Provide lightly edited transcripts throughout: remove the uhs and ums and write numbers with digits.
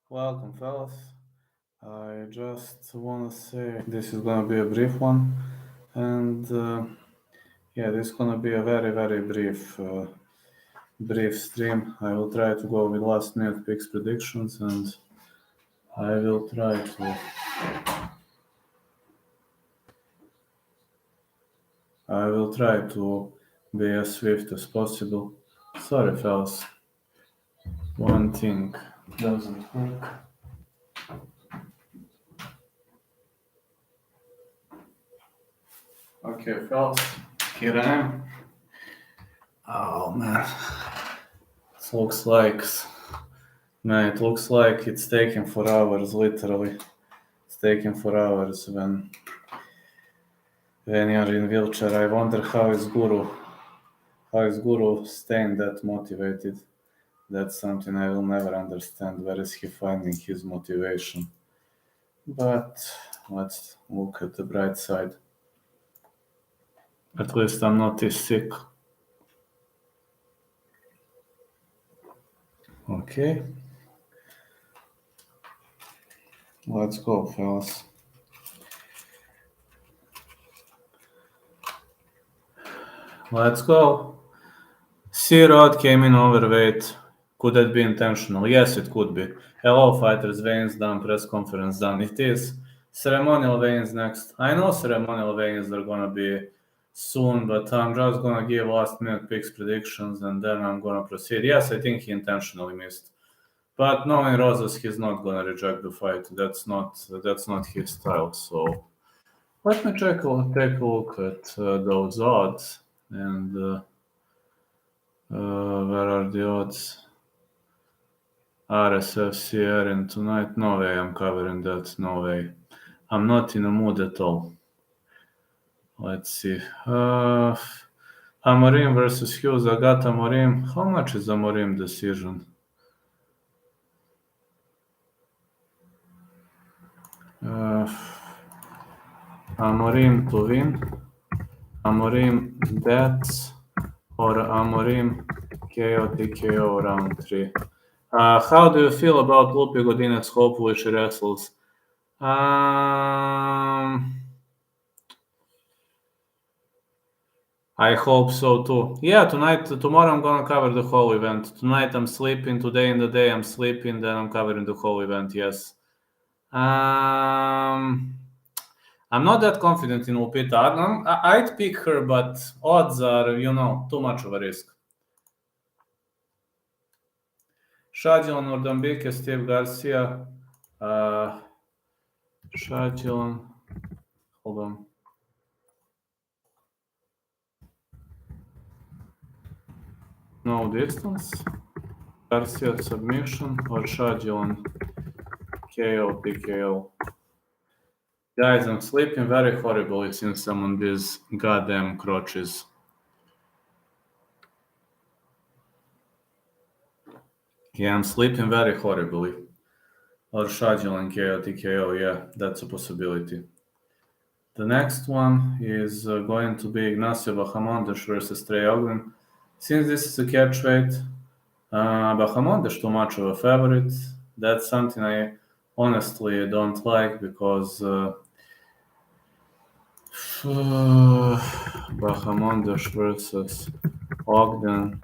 Welcome, fellas. I just want to say this is gonna be a brief one, and this is gonna be a very brief stream. I will try to go with last minute picks predictions, and I will try to be as swift as possible. Sorry, fellas. One thing doesn't work. Okay, fellas, here I am. Oh man, it looks like it's taking 4 hours. Literally, it's taking 4 hours when you're in wheelchair. I wonder how is Guru staying that motivated. That's something I will never understand. Where is he finding his motivation? But let's look at the bright side. At least I'm not this sick. Okay. Let's go, fellas. Let's go. C-Rod came in overweight. Could that be intentional? Yes, it could be. Hello, fighters. Weigh-ins done. Press conference done. It is. Ceremonial weigh-ins next. I know ceremonial weigh-ins are gonna be soon, but I'm just gonna give last-minute picks predictions and then I'm gonna proceed. Yes, I think he intentionally missed. But knowing Rosas, he's not gonna reject the fight. That's not his style. So let me take a look at those odds and where are the odds? RSFC Erin tonight? No way I'm covering that. No way. I'm not in a mood at all. Let's see. Amorim versus Hughes. I got Amorim. How much is Amorim decision? Amorim to win. Amorim deaths. Or Amorim KO TKO round 3. How do you feel about Lupe Godinez? Hopefully she wrestles. I hope so too. Yeah, tomorrow I'm gonna cover the whole event. Tonight I'm sleeping. Today in the day I'm sleeping. Then I'm covering the whole event. Yes. I'm not that confident in Lupita. I'd pick her, but odds are, too much of a risk. Shadjilan Ordambike, Steve Garcia. Shadjilan. Hold on. No distance. Garcia submission or Shadjilan KO TKO. Guys, I'm sleeping very horribly since I'm on these goddamn crutches. Yeah, I'm sleeping very horribly. Or Shadjilan KO TKO, yeah, that's a possibility. The next one is going to be Ignacio Bahamondes versus Trey Ogden. Since this is a catchweight, Bahamondes too much of a favorite. That's something I honestly don't like because Bahamondes versus Ogden,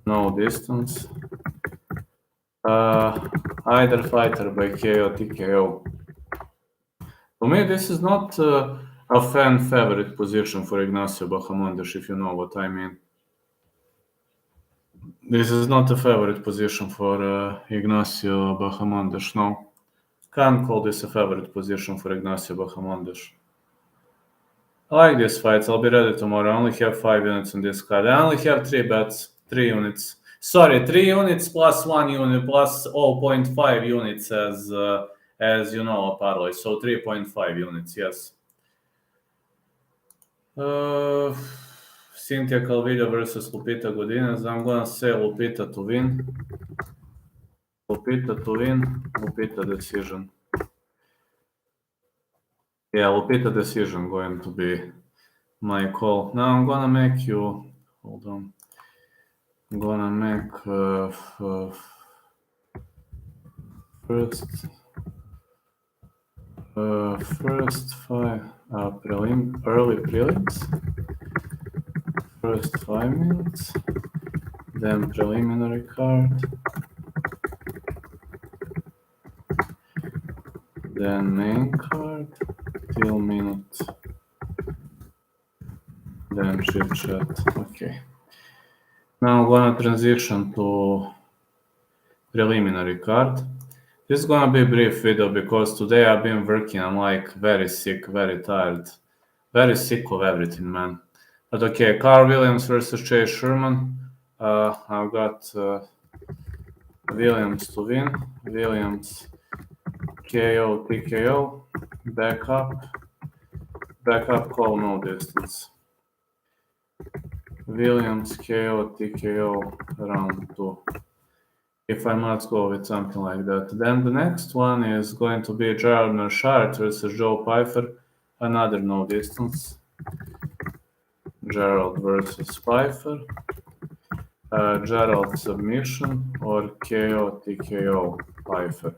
no distance. Either fighter by KO TKO. For me, this is not a fan favorite position for Ignacio Bahamondes, if you know what I mean. This is not a favorite position for Ignacio Bahamondes, no. Can't call this a favorite position for Ignacio Bahamondes. I like these fights. I'll be ready tomorrow. I only have 5 units on this card. I only have 3 bets, 3 units. Sorry, 3 units plus 1 unit plus 0.5 units as a parlay. So 3.5 units, yes. Cynthia Calvillo versus Lupita Godinez. I'm gonna say Lupita to win. Lupita decision. Yeah, Lupita decision going to be my call. Now I'm gonna make you. Hold on. I'm gonna make First five early prelims. First 5 minutes. Then preliminary card. Then main card till minute. Then chit chat. Okay. Now I'm gonna transition to preliminary card. This is gonna be a brief video because today I've been working. I'm like very sick, very tired, very sick of everything, man. But okay, Carl Williams versus Chase Sherman. I've got Williams to win. Williams KO, TKO, back up call, no distance. Williams KO, TKO, round 2. If I must go with something like that. Then the next one is going to be Gerald Mershart versus Joe Pfeiffer, another no distance. Gerald versus Pfeiffer. Gerald submission or KO, TKO, Pfeiffer.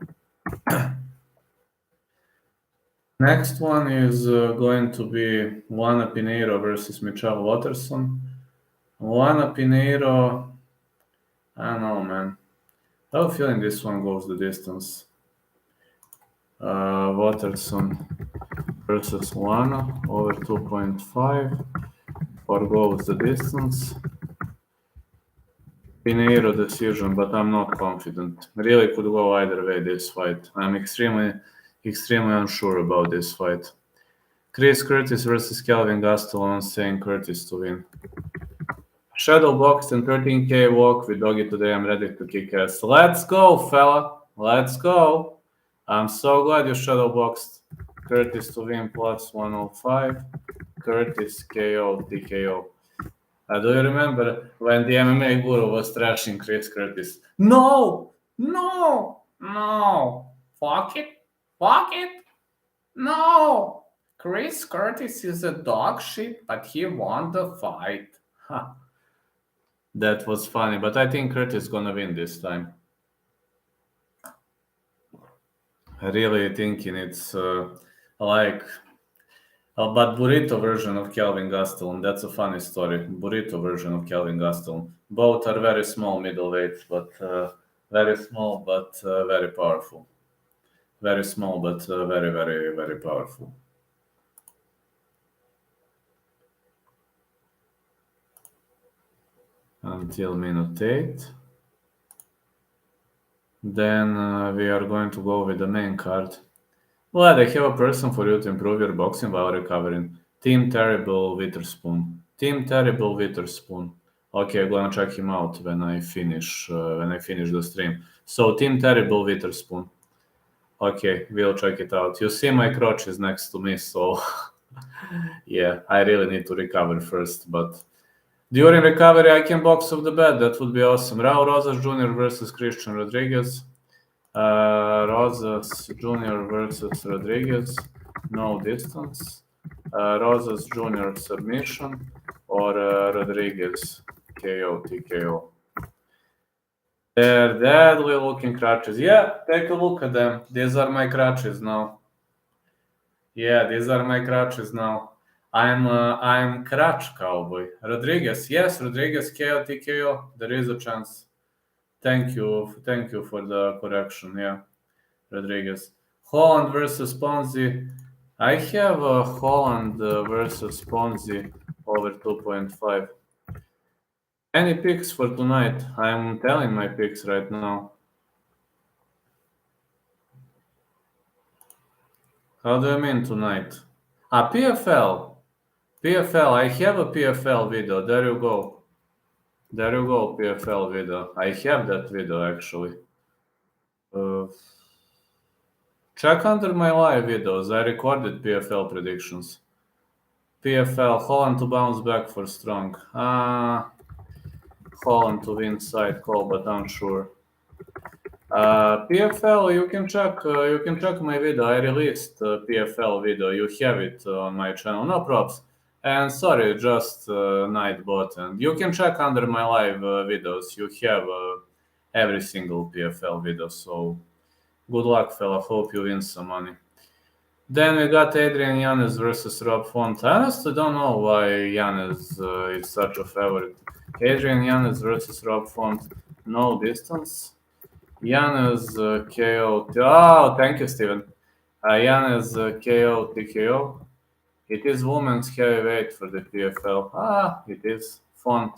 Next one is going to be Juana Pinheiro versus Michelle Watterson. Juana Pinheiro, I don't know, man. I have a feeling this one goes the distance. Watterson versus Juana over 2.5 or goes the distance. Pinheiro decision, but I'm not confident. Really could go either way this fight. I'm extremely unsure about this fight. Chris Curtis versus Kelvin Gastelum, saying Curtis to win. Shadow boxed and 13k walk with Doggy today. I'm ready to kick ass. Let's go, fella. Let's go. I'm so glad you shadow boxed. Curtis to win plus 105. Curtis KO, TKO. Do you remember when the MMA guru was trashing Chris Curtis? No! Fuck it. No! Chris Curtis is a dog shit, but he won the fight. Huh. That was funny, but I think Curtis is gonna win this time. Really thinking it's like but burrito version of Kelvin Gastelum. That's a funny story. Burrito version of Kelvin Gastelum. Both are very small middleweights, but very small but very powerful. Very small but very, very, very powerful. Until minute 8. Then we are going to go with the main card. Well, I have a person for you to improve your boxing while recovering. Team Terrible Witherspoon. Okay, I'm gonna check him out when I finish the stream. So Team Terrible Witherspoon. Okay, we'll check it out. You see my crotch is next to me, so yeah, I really need to recover first. But during recovery, I can box off the bed. That would be awesome. Raul Rosas Jr. versus Christian Rodriguez. Rosas Jr. versus Rodriguez, no distance. Rosas Jr. submission or Rodriguez KO, TKO. They're deadly looking crutches. Yeah, take a look at them. These are my crutches now. I'm crutch cowboy. Rodriguez, yes, Rodriguez KO, TKO. There is a chance. Thank you for the correction. Yeah, Rodriguez. Holland versus Ponzi. I have Holland versus Ponzi over 2.5. Any picks for tonight? I'm telling my picks right now. How do you mean tonight? PFL. I have a PFL video. There you go, PFL video. I have that video actually. Check under my live videos. I recorded PFL predictions. PFL, Holland to bounce back for strong. Holland to win side call, but unsure. PFL, you can check my video. I released PFL video. You have it on my channel. No props. And sorry, just Nightbot. And you can check under my live videos. You have every single PFL video. So Good luck, fella. Hope you win some money. Then we got Adrian Yanez versus Rob Font. I honestly don't know why Yanez is such a favorite. Adrian Yanez versus Rob Font. No distance. Yanez KO. Oh, thank you, Steven. Yanez KO TKO. It is women's heavyweight for the PFL. It is. Font.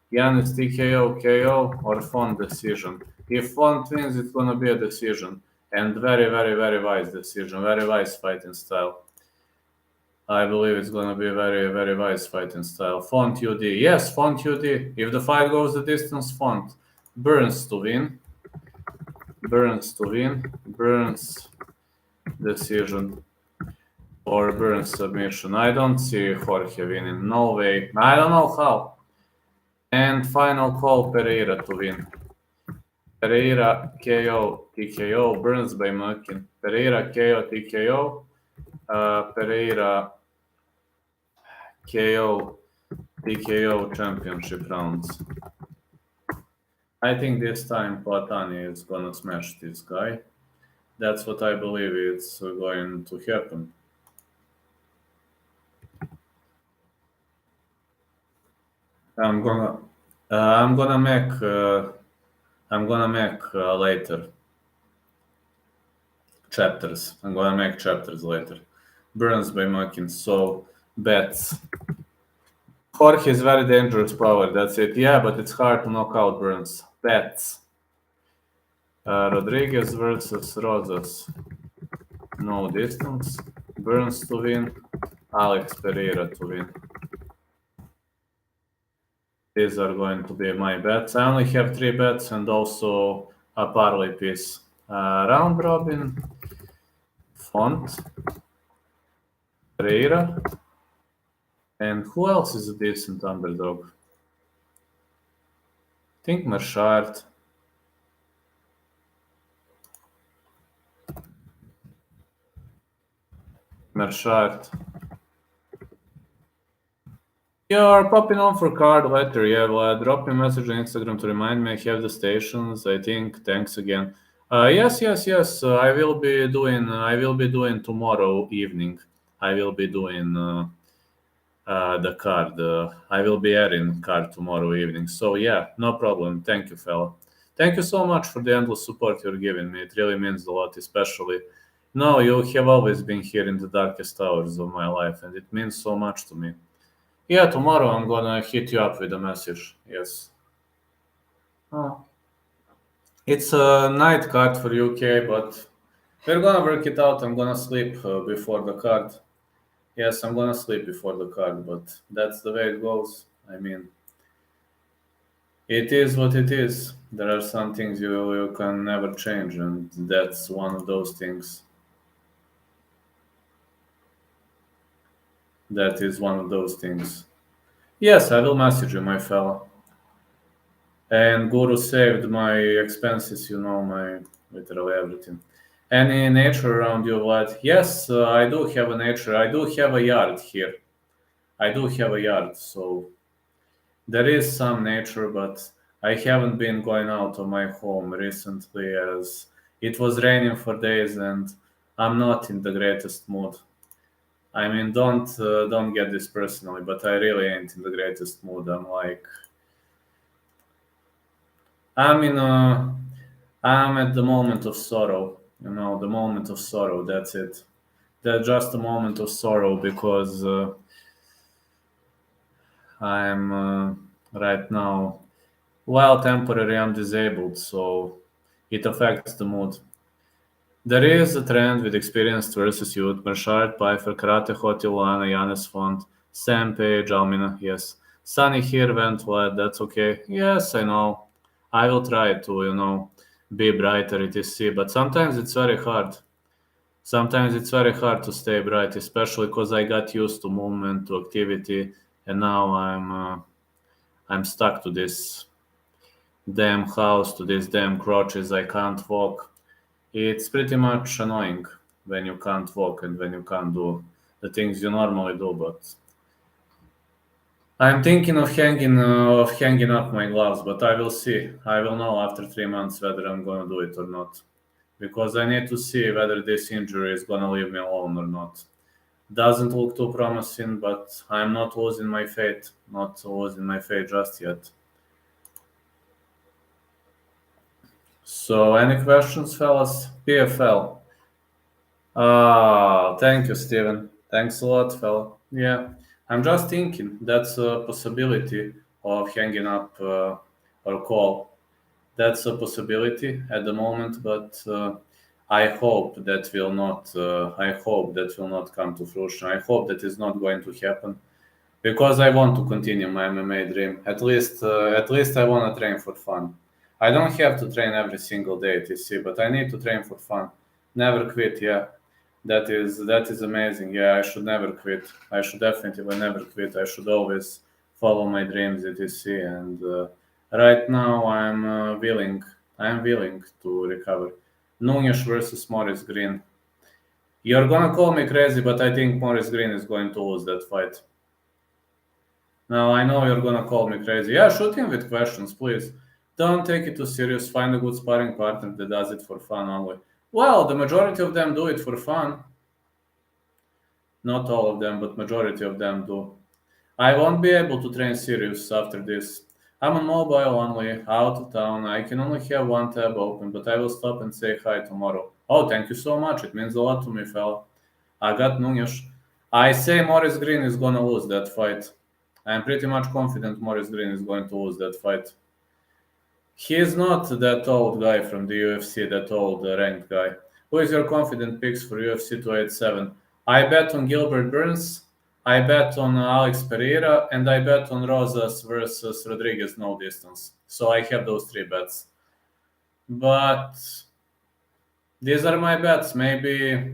Yanez TKO, KO, or Font decision. If Font wins, it's gonna be a decision. And very, very, very wise decision. Very wise fighting style. I believe it's gonna be a very, very wise fighting style. Font UD. Yes, Font UD. If the fight goes the distance, Font. Burns to win. Burns to win. Burns decision. Or Burns submission. I don't see Jorge winning. No way. I don't know how. And final call, Pereira to win. Pereira KO TKO, Burns by Muckin. Pereira KO TKO. Pereira KO TKO championship rounds. I think this time Platani is gonna smash this guy. That's what I believe it's going to happen. I'm gonna make later chapters. I'm gonna make chapters later. Burns by Muckin. So bets. Jorge is very dangerous power. That's it. Yeah, but it's hard to knock out Burns. Bets. Rodriguez versus Rosas. No distance. Burns to win. Alex Pereira to win. These are going to be my bets. I only have 3 bets and also a parlay piece. Round robin. Font. Pereira. And who else is a decent underdog? I think Marchard. You're popping on for card later. Yeah, well, drop me a message on Instagram to remind me. I have the stations, I think. Thanks again. Yes. I will be doing tomorrow evening. I will be doing the card. I will be adding card tomorrow evening. So yeah, no problem. Thank you, fella. Thank you so much for the endless support you're giving me. It really means a lot, especially. No, you have always been here in the darkest hours of my life, and it means so much to me. Yeah, tomorrow I'm gonna hit you up with a message. Yes. Oh. It's a night card for UK, but we're gonna work it out. I'm gonna sleep before the card. Yes, I'm gonna sleep before the card, but that's the way it goes. I mean, it is what it is. There are some things you can never change, and that's one of those things. That is one of those things. Yes, I will message you, my fella. And Guru saved my expenses, my literally everything. Any nature around you, Vlad? Yes, I do have a nature. I do have a yard here. I do have a yard, so there is some nature, but I haven't been going out of my home recently as it was raining for days and I'm not in the greatest mood. I mean, don't get this personally, but I really ain't in the greatest mood. I'm at the moment of sorrow, the moment of sorrow. That's it. That's just a moment of sorrow because I'm right now, while temporary, I'm disabled, so it affects the mood. There is a trend with experienced versus youth. Marshard, Pfeiffer, Karate Hot, Ilana, Yanis Font, Sam Page, Almina, yes. Sunny here went flat, that's okay. Yes, I know. I will try to, be brighter, etc. But sometimes it's very hard. Sometimes it's very hard to stay bright, especially because I got used to movement, to activity, and now I'm stuck to this damn house, to these damn crutches. I can't walk. It's pretty much annoying when you can't walk and when you can't do the things you normally do. But I'm thinking of hanging up my gloves, but I will see. I will know after 3 months whether I'm gonna do it or not. because I need to see whether this injury is gonna leave me alone or not. Doesn't look too promising, but I'm not losing my faith. Not losing my faith just yet. So, any questions, fellas? PFL. Thank you, Steven. Thanks a lot, fella. Yeah, I'm just thinking that's a possibility of hanging up or call. That's a possibility at the moment, but I hope that will not. I hope that will not come to fruition. I hope that is not going to happen because I want to continue my MMA dream. At least I want to train for fun. I don't have to train every single day, TC, but I need to train for fun. Never quit. Yeah, that is amazing. Yeah, I should never quit. I should definitely never quit. I should always follow my dreams, etc. And right now, willing. I'm willing to recover. Nunes versus Morris Green. You're gonna call me crazy, but I think Morris Green is going to lose that fight. Now I know you're gonna call me crazy. Yeah, shoot him with questions, please. Don't take it too serious. Find a good sparring partner that does it for fun only. Well, the majority of them do it for fun. Not all of them, but majority of them do. I won't be able to train serious after this. I'm on mobile only, out of town. I can only have one tab open, but I will stop and say hi tomorrow. Oh, thank you so much. It means a lot to me, fella. I got Nunes. I say Morris Green is gonna lose that fight. I'm pretty much confident Morris Green is going to lose that fight. He is not that old guy from the UFC, that old ranked guy. Who is your confident picks for UFC 287? I bet on Gilbert Burns, I bet on Alex Pereira, and I bet on Rosas versus Rodriguez no distance. So I have those three bets. But these are my bets. Maybe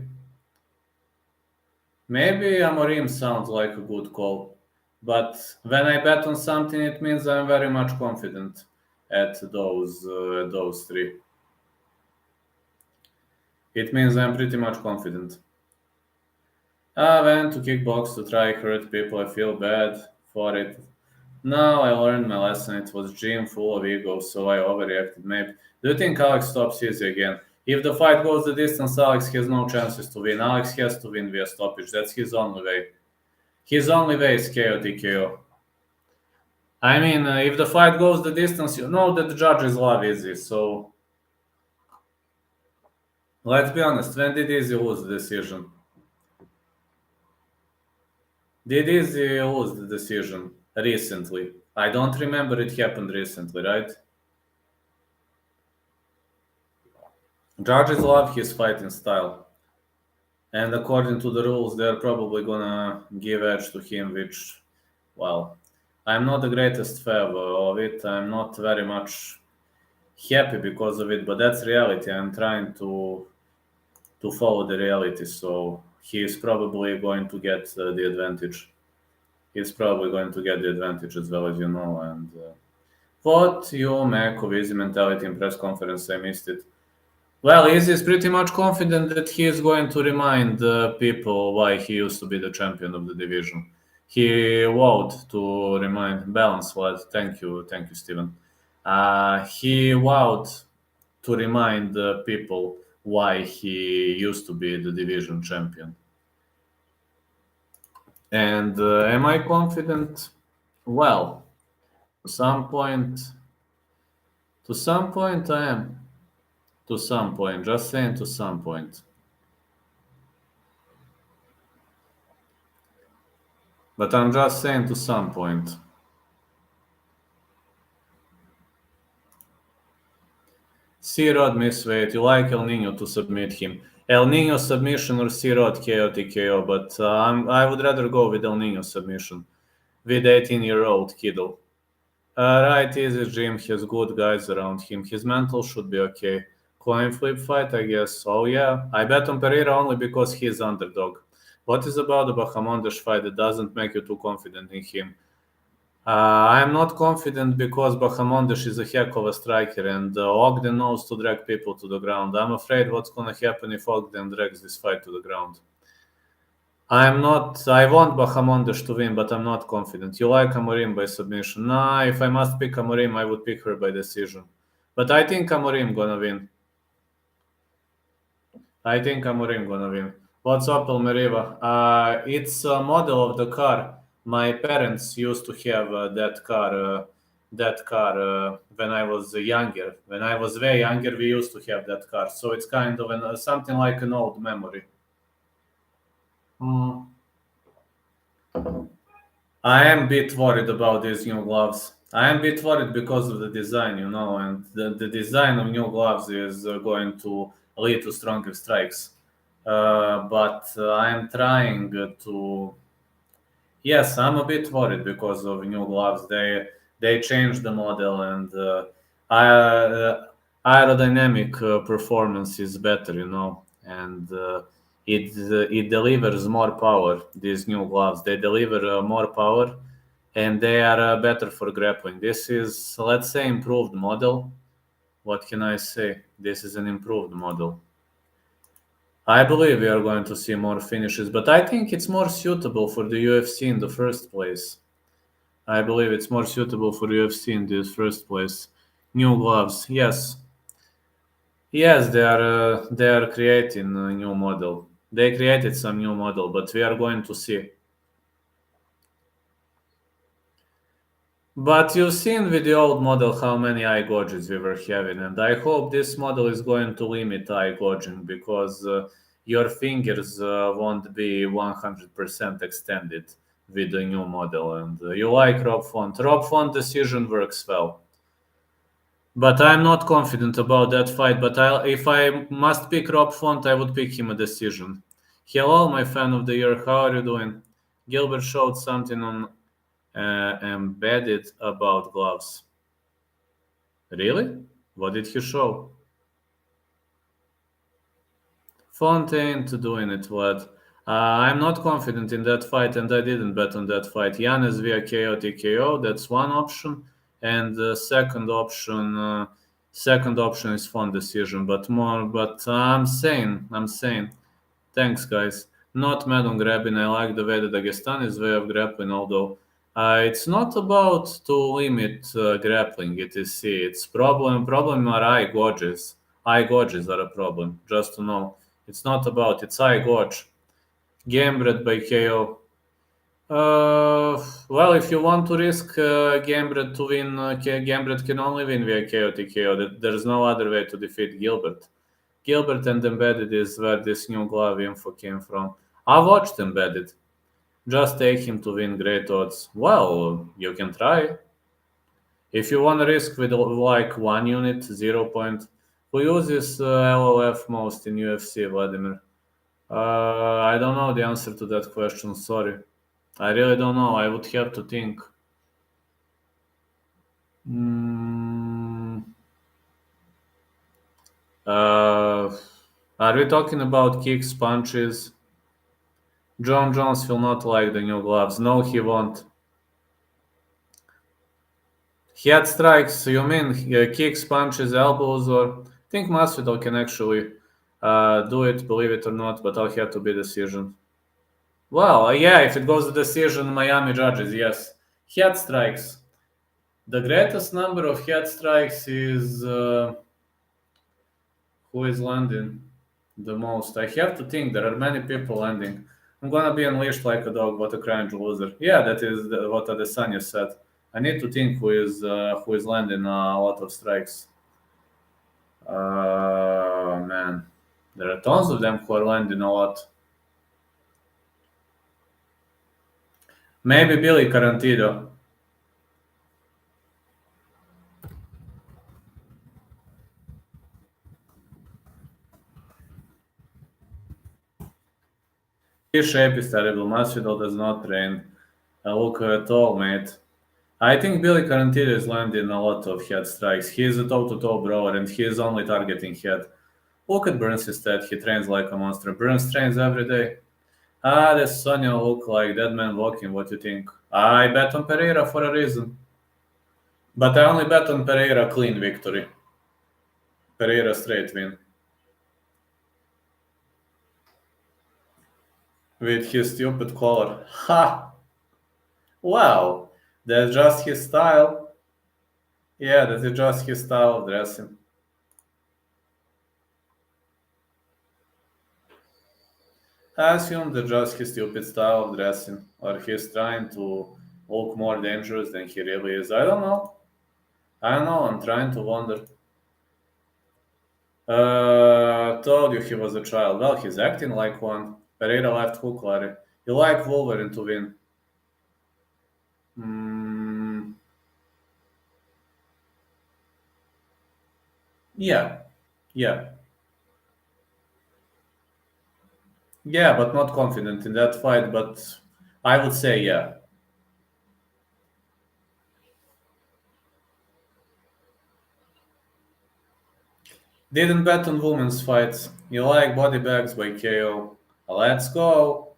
Amorim sounds like a good call. But when I bet on something, it means I'm very much confident at those three. It means I'm pretty much confident. I went to kickbox to try hurt people. I feel bad for it. Now I learned my lesson. It was gym full of ego, so I overreacted. Maybe. Do you think Alex stops easy again? If the fight goes the distance, Alex has no chances to win. Alex has to win via stoppage. That's his only way. His only way is KO TKO. I mean, if the fight goes the distance, you know that the judges love easy. So let's be honest. When did Easy lose the decision? Did Easy lose the decision recently? I don't remember it happened recently, right? Judges love his fighting style. And according to the rules, they're probably gonna give edge to him, which, well, I'm not the greatest fan of it. I'm not very much happy because of it, but that's reality. I'm trying to follow the reality, so he is probably going to get the advantage. He's probably going to get the advantage as well, as you know. And what you make of Easy mentality in press conference? I missed it. Well, Easy is pretty much confident that he is going to remind people why he used to be the champion of the division. He vowed to remind balance. What? Thank you, Steven. He vowed to remind people why he used to be the division champion. And am I confident? Well, to some point, I am. To some point, just saying to some point. But I'm just saying to some point. C-Rod misweight. You like El Nino to submit him. El Nino submission or C-Rod KO TKO, but I would rather go with El Nino submission with 18-year-old kiddo. Right, easy gym. He has good guys around him. His mental should be okay. Coin flip fight, I guess. Oh yeah, I bet on Pereira only because he's underdog. What is about the Bahamondes fight that doesn't make you too confident in him? I'm not confident because Bahamondes is a heck of a striker and Ogden knows to drag people to the ground. I'm afraid what's going to happen if Ogden drags this fight to the ground. I want Bahamondes to win, but I'm not confident. You like Amorim by submission? Nah, if I must pick Amorim, I would pick her by decision. But I think Amorim gonna win. I think Amorim gonna win. What's up, Almeriva? It's a model of the car. My parents used to have that car when I was younger. When I was way younger, we used to have that car. So it's kind of something like an old memory. Mm. I am a bit worried about these new gloves. I am a bit worried because of the design, and the design of new gloves is going to lead to stronger strikes. But I am trying to. Yes, I'm a bit worried because of new gloves. They changed the model and aerodynamic performance is better, and it delivers more power. These new gloves they deliver more power, and they are better for grappling. This is, let's say, improved model. What can I say? This is an improved model. I believe we are going to see more finishes, but I think it's more suitable for the UFC in the first place. I believe it's more suitable for UFC in the first place. New gloves, yes, yes, they are creating a new model. They created some new model, but we are going to see. But you've seen with the old model how many eye gouges we were having, and I hope this model is going to limit eye gouging because your fingers won't be 100% extended with the new model. And you like Rob Font. Rob Font decision works well. But I'm not confident about that fight. But if I must pick Rob Font, I would pick him a decision. Hello, my fan of the year. How are you doing? Gilbert showed something on embedded about gloves. Really? What did he show? Fontaine to doing it. What? I'm not confident in that fight, and I didn't bet on that fight. Yanis via KO TKO. That's one option, and the second option is fun decision. But more. But I'm saying. Thanks, guys. Not mad on grappling. I like the way that Dagestani's way of grappling, although it's not about to limit grappling. It's problem are eye gouges. Eye gouges are a problem. Just to know, it's not about it's eye gouge. Game bred by KO. Well, if you want to risk Gambred to win, Gambred can only win via KO TKO. There's no other way to defeat Gilbert. Gilbert and Embedded is where this new glove info came from. I watched Embedded. Just take him to win great odds. Well, you can try. If you want to risk with like 1 unit, 0 point, who uses LOF most in UFC, Vladimir? I don't know the answer to that question, sorry. I really don't know. I would have to think. Mm, uh, are we talking about kicks, punches? John Jones will not like the new gloves. No, he won't. Head strikes, you mean kicks, punches, elbows, or I think Masvidal can actually do it, believe it or not, but I'll have to be decision. Well, yeah, if it goes to decision, Miami judges, yes. Head strikes. The greatest number of head strikes is who is landing the most. I have to think. There are many people landing. I'm gonna be unleashed like a dog. What a cringe loser. Yeah, that is what Adesanya said. I need to think who is landing a lot of strikes. Man, there are tons of them who are landing a lot. Maybe Billy Carantino. His shape is terrible. Masvidal does not train. Look at all, mate. I think Billy Carantino is landing a lot of head strikes. He is a toe-to-toe brawler, and he is only targeting head. Look at Burns instead. He trains like a monster. Burns trains every day. Does Sonya look like dead man walking? What do you think? I bet on Pereira for a reason. But I only bet on Pereira clean victory. Pereira straight win. With his stupid collar. Ha! Wow! That's just his style. Yeah, that is just his style of dressing. I assume that just his stupid style of dressing, or he's trying to look more dangerous than he really is. I don't know. I'm trying to wonder. Told you he was a child. Well, he's acting like one. Pereira left hook, Larry. You like Wolverine to win. Mm, yeah, yeah. Yeah, but not confident in that fight, but I would say yeah. Didn't bet on women's fights. You like body bags by KO. Let's go.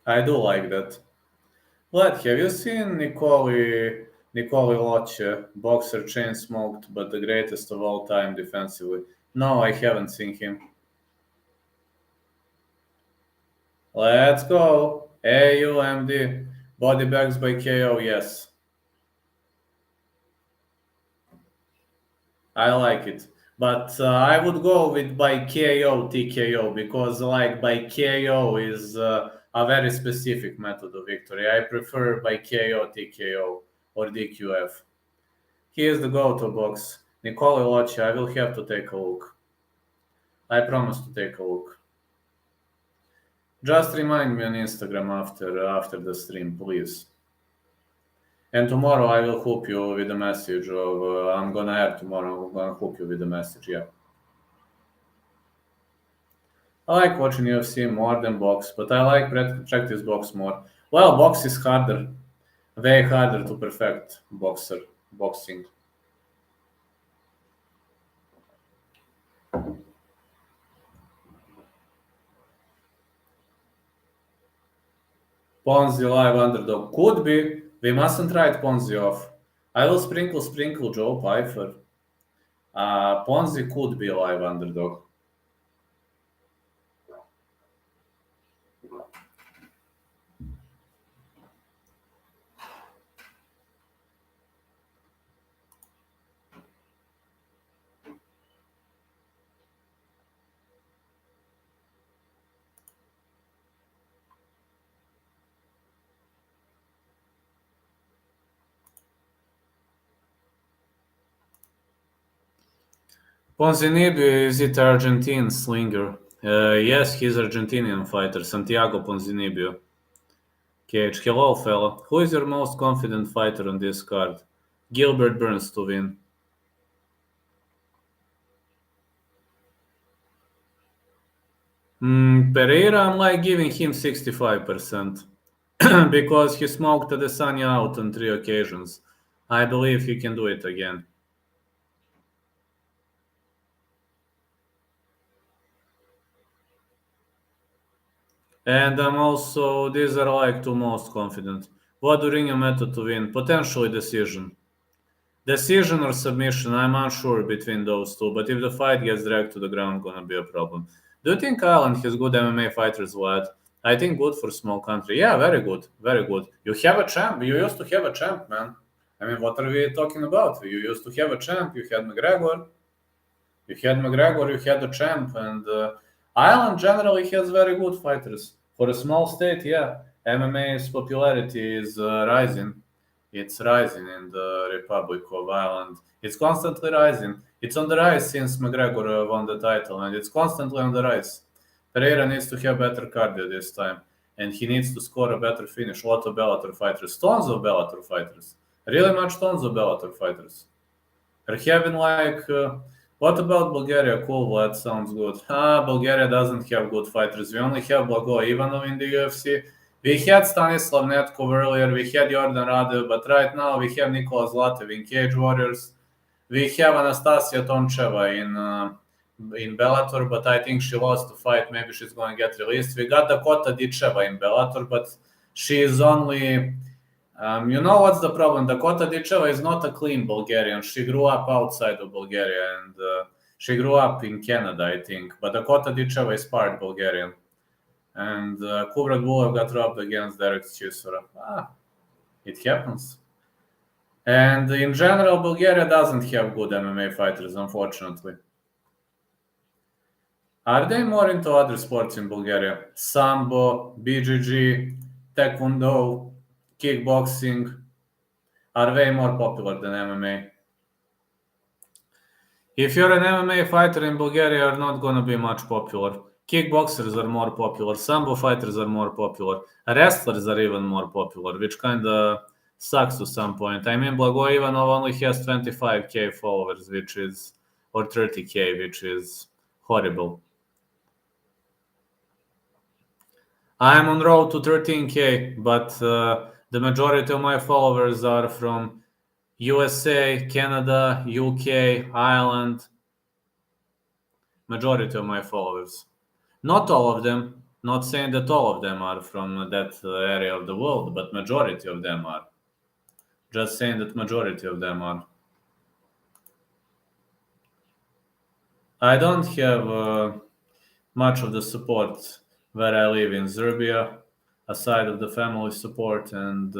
I do like that. Vlad, have you seen Nicoli Loche, boxer chain smoked, but the greatest of all time defensively? No, I haven't seen him. Let's go. AUMD. Body bags by KO, yes. I like it. But I would go with by KO, TKO, because like by KO is a very specific method of victory. I prefer by KO, TKO, or DQF. He is the go-to box. Nicola Loche, I will have to take a look. I promise to take a look. Just remind me on Instagram after the stream, please. And tomorrow I will hook you with a message of I'm gonna add tomorrow. I'm gonna hook you with a message. Yeah. I like watching UFC more than box, but I like practice box more. Well, box is harder, way harder to perfect boxing. Ponzi live underdog could be. We mustn't write Ponzi off. I will sprinkle Joe Pfeiffer. Ponzi could be live underdog. Ponzinibbio, is it Argentine slinger? Yes, he's Argentinian fighter, Santiago Ponzinibbio. KH, hello, fella. Who is your most confident fighter on this card? Gilbert Burns to win. Pereira, I'm like giving him 65% because he smoked Adesanya out on 3 occasions. I believe he can do it again. And I'm also, these are like two most confident. What do Ringo method to win? Potentially decision. Decision or submission, I'm unsure between those two, but if the fight gets dragged to the ground, gonna be a problem. Do you think Ireland has good MMA fighters, Vlad? I think good for small country. Yeah, very good, very good. You have a champ. You used to have a champ, man. I mean, what are we talking about? You used to have a champ. You had McGregor. You had a champ, and Ireland generally has very good fighters. For a small state, yeah, MMA's popularity is rising. It's rising in the Republic of Ireland. It's constantly rising. It's on the rise since McGregor won the title, and it's constantly on the rise. Pereira needs to have better cardio this time, and he needs to score a better finish. A lot of Bellator fighters, tons of Bellator fighters, really much tons of Bellator fighters. Are having like, what about Bulgaria? Cool, that sounds good. Bulgaria doesn't have good fighters. We only have Blago Ivanov in the UFC. We had Stanislav Netkov earlier, we had Jordan Radev, but right now we have Nikola Zlatev in Cage Warriors. We have Anastasia Toncheva in Bellator, but I think she lost the fight. Maybe she's going to get released. We got Dakota Dicheva in Bellator, but she is only... you know what's the problem? Dakota Dicheva is not a clean Bulgarian. She grew up outside of Bulgaria, and she grew up in Canada, I think. But Dakota Dicheva is part Bulgarian. And Kubrat Bulov got robbed against Derek Chisora. It happens. And in general, Bulgaria doesn't have good MMA fighters, unfortunately. Are they more into other sports in Bulgaria? Sambo, BJJ, Taekwondo, kickboxing are way more popular than MMA. If you're an MMA fighter in Bulgaria, you're not going to be much popular. Kickboxers are more popular. Sambo fighters are more popular. Wrestlers are even more popular, which kind of sucks to some point. I mean, Blago Ivanov only has 25k followers, or 30k, which is horrible. I'm on road to 13k, but the majority of my followers are from USA, Canada, UK, Ireland. Majority of my followers. Not all of them. Not saying that all of them are from that area of the world, but majority of them are. Just saying that majority of them are. I don't have much of the support where I live in Serbia, aside of the family support, and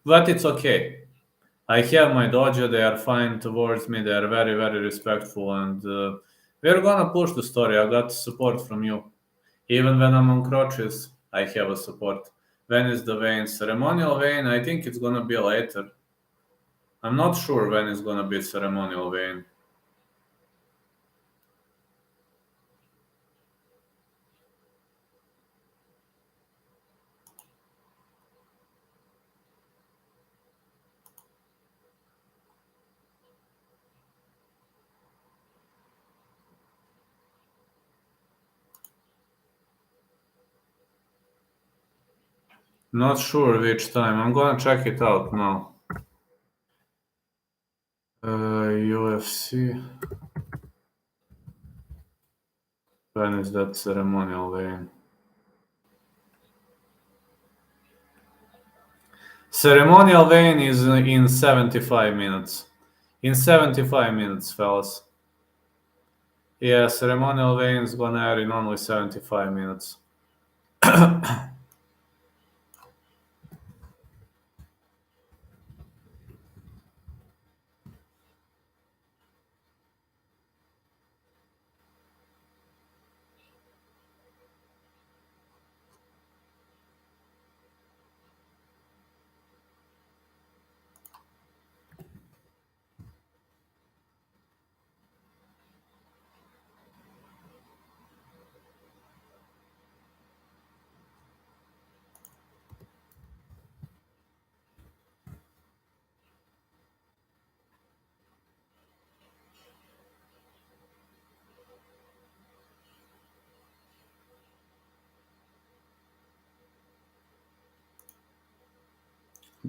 but it's okay. I have my dojo. They are fine towards me. They are very, very respectful, and we're gonna push the story. I got support from you. Even when I'm on crutches, I have a support. When is the vein? Ceremonial vein, I think it's gonna be later. I'm not sure when it's gonna be ceremonial vein. Not sure which time. I'm gonna check it out now. UFC. When is that ceremonial vein? Ceremonial vein is in 75 minutes. In 75 minutes, fellas. Yeah, ceremonial vein is gonna air in only 75 minutes.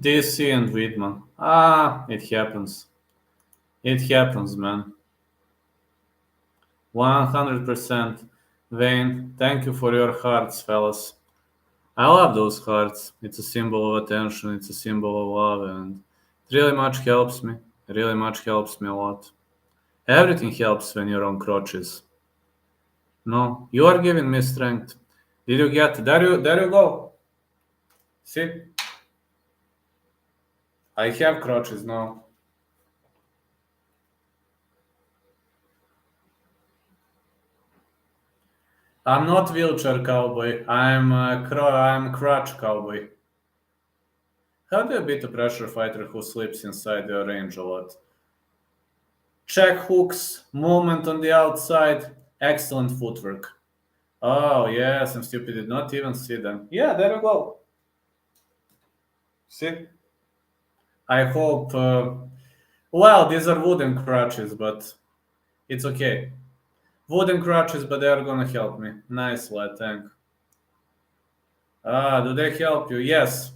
DC and Widman. It happens. It happens, man. 100%. Wayne, thank you for your hearts, fellas. I love those hearts. It's a symbol of attention, it's a symbol of love, and it really much helps me. It really much helps me a lot. Everything helps when you're on crutches. No, you are giving me strength. Did you get there you go. See? I have crutches now. I'm not wheelchair cowboy. I'm crutch cowboy. How do you beat a pressure fighter who sleeps inside your range a lot? Check hooks, movement on the outside, excellent footwork. Oh, yes, I'm stupid. Did not even see them. Yeah, there you go. See? I hope. Well, these are wooden crutches, but it's okay. Wooden crutches, but they are gonna help me. Nice, lad, thank. Do they help you? Yes.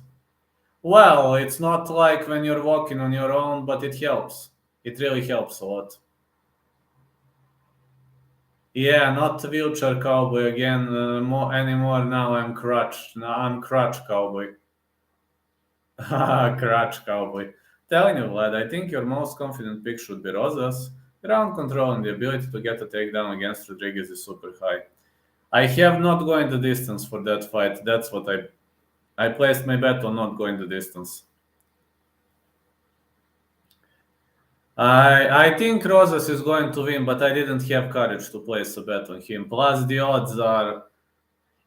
Well, it's not like when you're walking on your own, but it helps. It really helps a lot. Yeah, not wheelchair cowboy again anymore. Now I'm crutch. Now I'm crutch cowboy. Crutch cowboy. Telling you, lad, I think your most confident pick should be Rosas. Ground control and the ability to get a takedown against Rodriguez is super high. I have not going the distance for that fight. That's what I placed my bet on not going the distance. I think Rosas is going to win, but I didn't have courage to place a bet on him. Plus, the odds are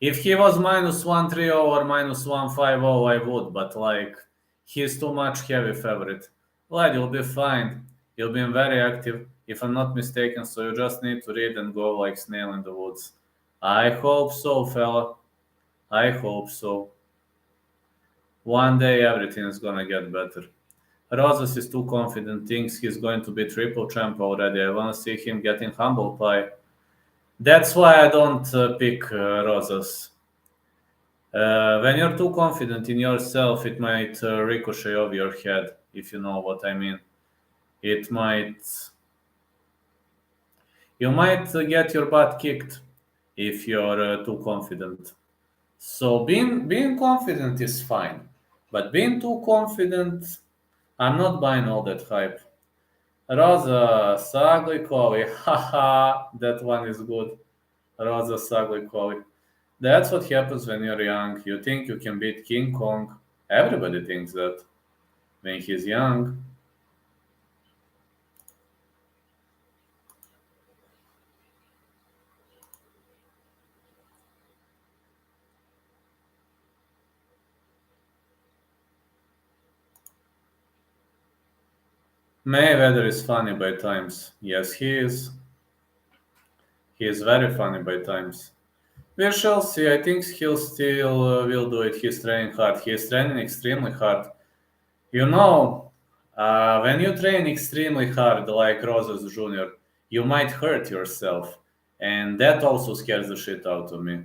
if he was minus 130 or minus 150, I would, but like he's too much heavy favorite. Lad, you'll be fine. You've been very active, if I'm not mistaken, so you just need to read and go like snail in the woods. I hope so, fella. I hope so. One day everything is gonna get better. Rosas is too confident, thinks he's going to be triple champ already. I wanna see him getting humble pie. That's why I don't pick Rosas. When you're too confident in yourself, it might ricochet off your head, if you know what I mean. It might, you might get your butt kicked if you're too confident. So being confident is fine, but being too confident, I'm not buying all that hype. Rosa Saglikovi, haha, that one is good. Rosa Saglikovi. That's what happens when you're young. You think you can beat King Kong. Everybody thinks that when he's young. Mayweather is funny by times. Yes, he is. He is very funny by times. We shall see. I think he'll still will do it. He's training hard. He is training extremely hard. You know, when you train extremely hard, like Rosas Jr., you might hurt yourself. And that also scares the shit out of me.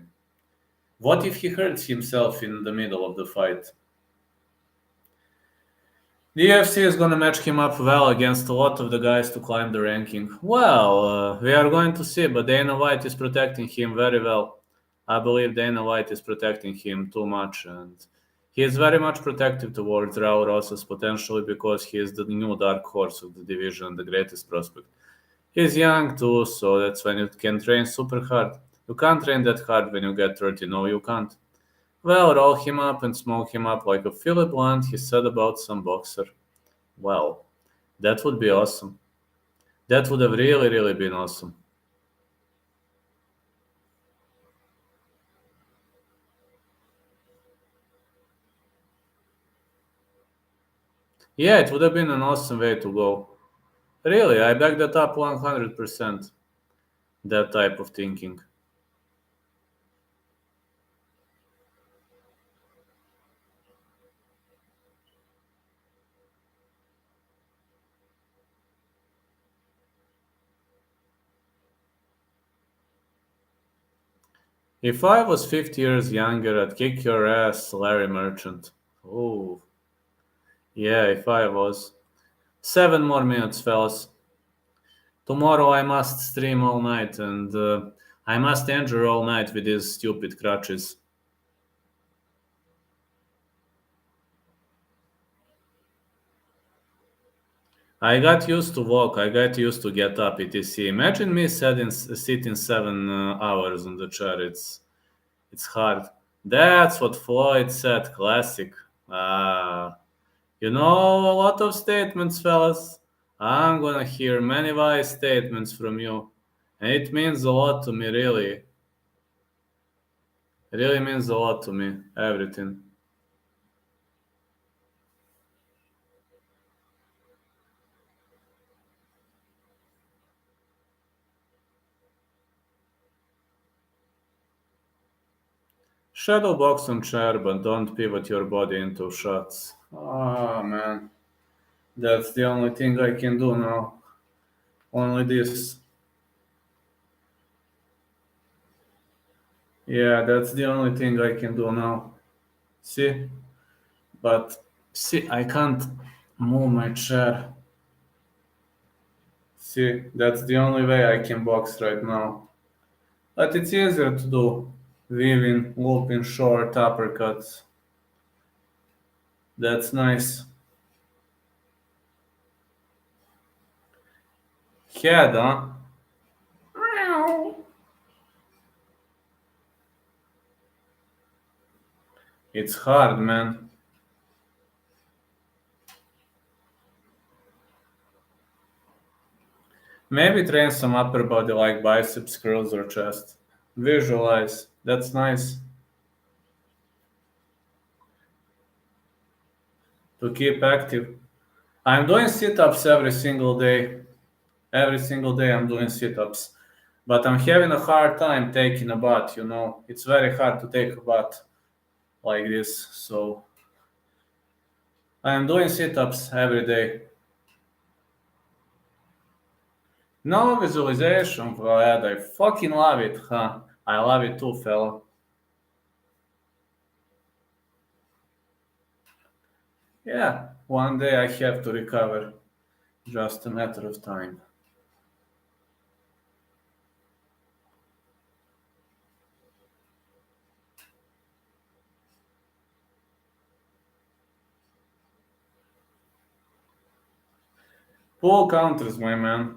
What if he hurts himself in the middle of the fight? The UFC is going to match him up well against a lot of the guys to climb the ranking. Well, we are going to see, but Dana White is protecting him very well. I believe Dana White is protecting him too much, and he is very much protective towards Raul Rosas potentially because he is the new dark horse of the division, the greatest prospect. He's young too, so that's when you can train super hard. You can't train that hard when you get 30. No, you can't. Well, roll him up and smoke him up like a Philly Blunt, he said about some boxer. Well, that would be awesome. That would have really, really been awesome. Yeah, it would have been an awesome way to go. Really, I back that up 100%. That type of thinking. If I was 50 years younger, I'd kick your ass, Larry Merchant. Oh, yeah, if I was. 7 more minutes, fellas. Tomorrow I must stream all night and I must endure all night with these stupid crutches. I got used to walk. I got used to get up, etc. Imagine me sitting 7 hours on the chair. It's hard. That's what Floyd said. Classic. Ah, you know a lot of statements, fellas. I'm gonna hear many wise statements from you, and it means a lot to me. Really, really means a lot to me. Everything. Shadow box on chair, but don't pivot your body into shots. Ah, man. That's the only thing I can do now. Only this. Yeah, that's the only thing I can do now. See? But see, I can't move my chair. See, that's the only way I can box right now. But it's easier to do. Weaving, looping, short uppercuts. That's nice. Head, huh? It's hard, man. Maybe train some upper body like biceps, curls, or chest. Visualize. That's nice. To keep active. I'm doing sit-ups every single day. Every single day I'm doing sit-ups. But I'm having a hard time taking a bath, you know. It's very hard to take a bath like this. So I'm doing sit-ups every day. No visualization, Vlad. I fucking love it, huh? I love it too, fella. Yeah, one day I have to recover. Just a matter of time. Pull counters, my man.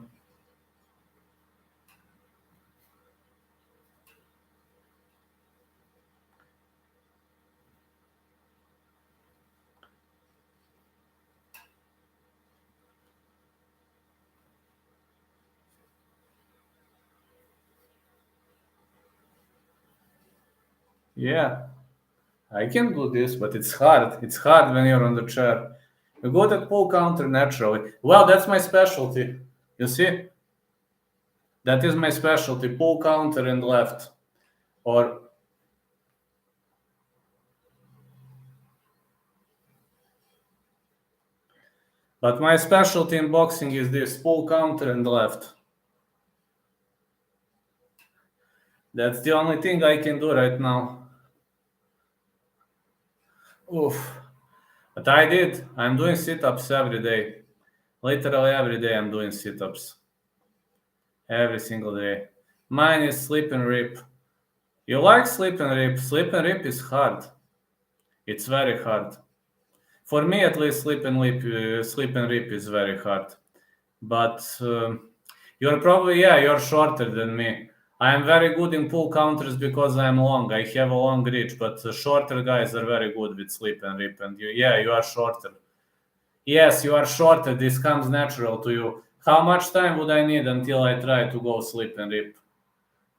Yeah, I can do this, but it's hard. It's hard when you're on the chair. You go to pull counter naturally. Well, that's my specialty. You see? That is my specialty. Pull counter and left. Or but my specialty in boxing is this pull counter and left. That's the only thing I can do right now. Oof. But I did. I'm doing sit-ups every day. Literally every day I'm doing sit-ups. Every single day. Mine is sleep and rip. You like sleep and rip? Sleep and rip is hard. It's very hard. For me, at least, sleep and rip is very hard. But you're probably you're shorter than me. I am very good in pull counters because I am long. I have a long reach, but shorter guys are very good with sleep and rip. And you are shorter. Yes, you are shorter. This comes natural to you. How much time would I need until I try to go sleep and rip?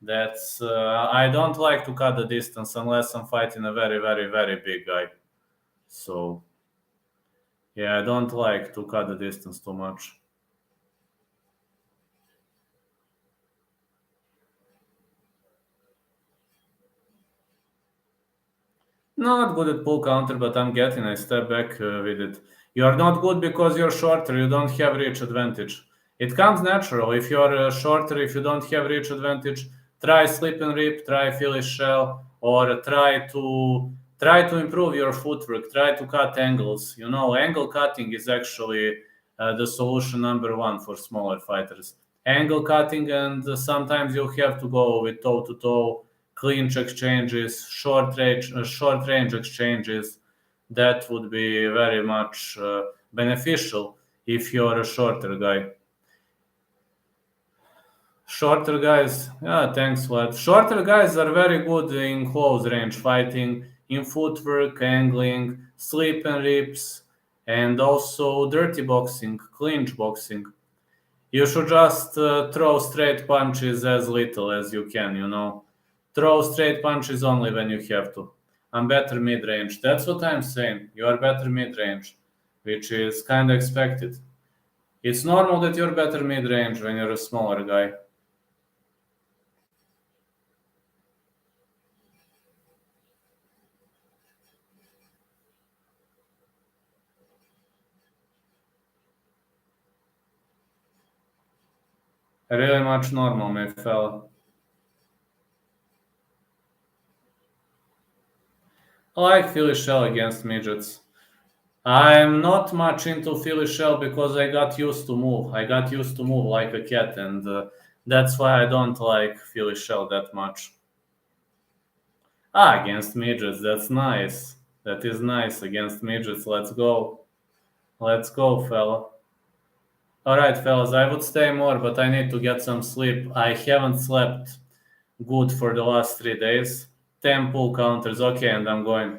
That's I don't like to cut the distance unless I'm fighting a very, very, very big guy. So yeah, I don't like to cut the distance too much. Not good at pull counter, but I'm getting a step back with it. You're not good because you're shorter. You don't have reach advantage. It comes natural. If you're shorter, if you don't have reach advantage, try slip and rip, try Philly shell, or try to improve your footwork. Try to cut angles. You know, angle cutting is actually the solution number one for smaller fighters. Angle cutting, and sometimes you have to go with toe to toe clinch exchanges, short range exchanges. That would be very much beneficial if you're a shorter guy. Shorter guys, yeah, thanks, Vlad. Shorter guys are very good in close range fighting, in footwork, angling, slip and rips, and also dirty boxing, clinch boxing. You should just throw straight punches as little as you can, you know. Throw straight punches only when you have to. I'm better mid range. That's what I'm saying. You are better mid range, which is kind of expected. It's normal that you're better mid range when you're a smaller guy. Really much normal, my fella. I like Philly Shell against midgets. I'm not much into Philly Shell because I got used to move. I got used to move like a cat, and that's why I don't like Philly Shell that much. Ah, against midgets, that's nice. That is nice against midgets. Let's go. Let's go, fella. All right, fellas, I would stay more, but I need to get some sleep. I haven't slept good for the last 3 days. 10 pull counters, okay, and I'm going.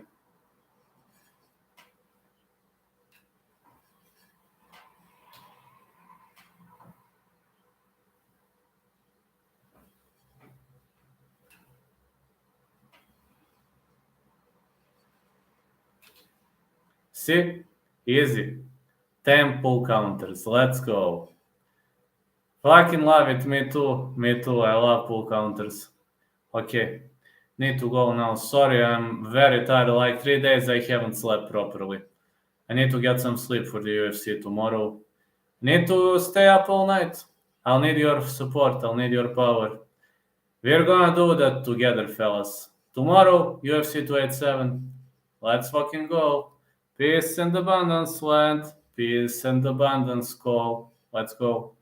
See? Easy. 10 pull counters. Let's go. Fucking love it. Me too. Me too. I love pull counters. Okay. Need to go now. Sorry, I'm very tired. Like 3 days I haven't slept properly. I need to get some sleep for the UFC tomorrow. Need to stay up all night. I'll need your support. I'll need your power. We're gonna do that together, fellas. Tomorrow, UFC 287. Let's fucking go. Peace and abundance, land. Peace and abundance, call. Let's go.